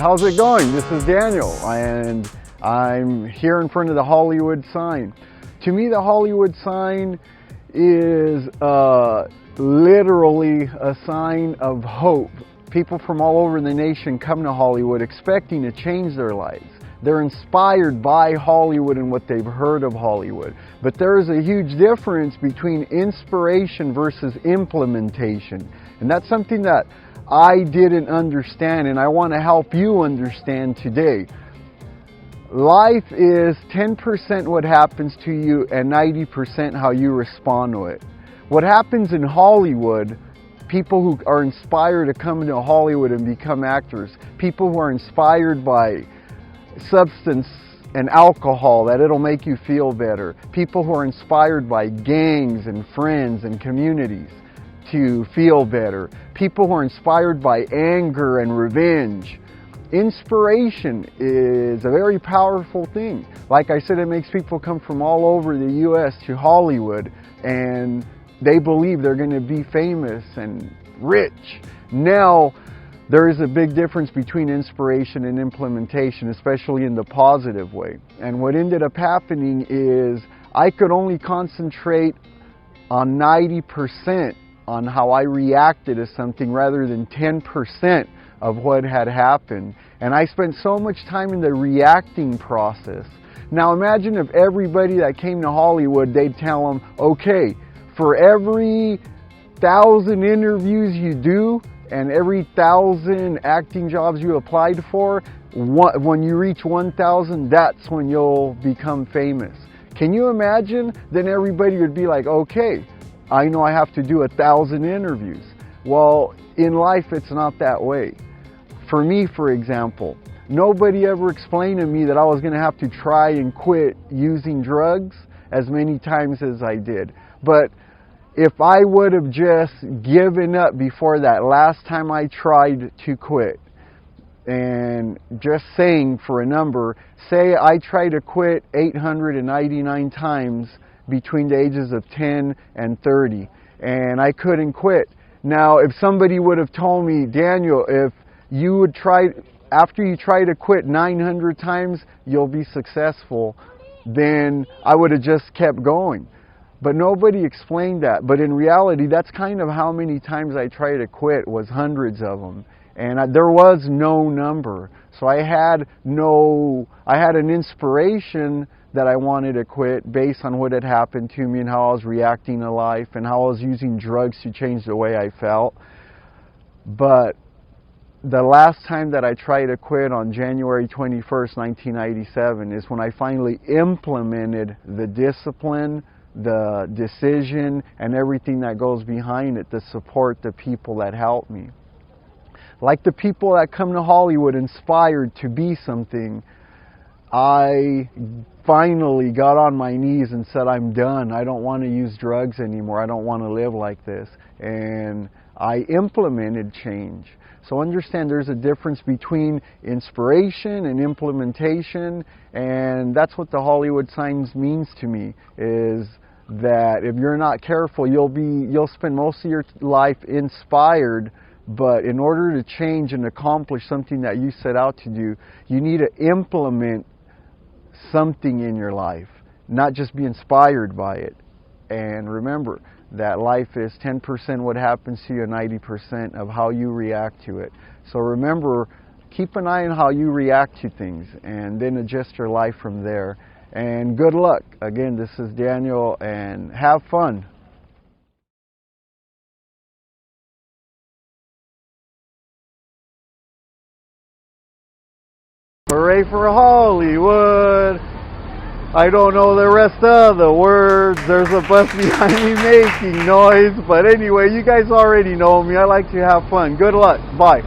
how's it going? This is Daniel, and I'm here in front of the Hollywood sign. To me, the Hollywood sign is literally a sign of hope. People from all over the nation come to Hollywood expecting to change their lives. They're inspired by Hollywood and what they've heard of Hollywood. But there is a huge difference between inspiration versus implementation. And that's something that I didn't understand, and I want to help you understand today. Life is 10% what happens to you and 90% how you respond to it. What happens in Hollywood, people who are inspired to come into Hollywood and become actors, people who are inspired by substance and alcohol, that it'll make you feel better, people who are inspired by gangs and friends and communities to feel better, people who are inspired by anger and revenge. Inspiration is a very powerful thing. Like I said, it makes people come from all over the US to Hollywood, and they believe they're going to be famous and rich. Now, there is a big difference between inspiration and implementation, especially in the positive way. And what ended up happening is I could only concentrate on 90% on how I reacted to something rather than 10% of what had happened. And I spent so much time in the reacting process. Now imagine if everybody that came to Hollywood, they'd tell them, okay, for every 1,000 interviews you do and every 1,000 acting jobs you applied for, when you reach 1,000, that's when you'll become famous. Can you imagine? Then everybody would be like, okay, I know I have to do 1,000 interviews. Well, in life, it's not that way. For me, for example, nobody ever explained to me that I was going to have to try and quit using drugs as many times as I did. But if I would have just given up before that last time I tried to quit, and just saying for a number, say I tried to quit 899 times between the ages of 10 and 30, and I couldn't quit. Now, if somebody would have told me, Daniel, if you would try, after you try to quit 900 times, you'll be successful, then I would have just kept going. But nobody explained that. But in reality, that's kind of how many times I tried to quit, was hundreds of them. And there was no number. So I had an inspiration that I wanted to quit based on what had happened to me and how I was reacting to life and how I was using drugs to change the way I felt. But the last time that I tried to quit on January 21st, 1997 is when I finally implemented the discipline, the decision, and everything that goes behind it to support the people that help me. Like the people that come to Hollywood inspired to be something, I finally got on my knees and said, I'm done. I don't want to use drugs anymore. I don't want to live like this. And I implemented change. So understand there's a difference between inspiration and implementation, and that's what the Hollywood signs means to me, is that if you're not careful, you'll spend most of your life inspired, but in order to change and accomplish something that you set out to do, you need to implement something in your life, not just be inspired by it. And remember that life is 10% what happens to you and 90% of how you react to it. So remember, keep an eye on how you react to things and then adjust your life from there. And good luck. Again, this is Daniel, and have fun. Hooray for Hollywood! I don't know the rest of the words. There's a bus behind me making noise. But anyway, you guys already know me. I like to have fun. Good luck. Bye.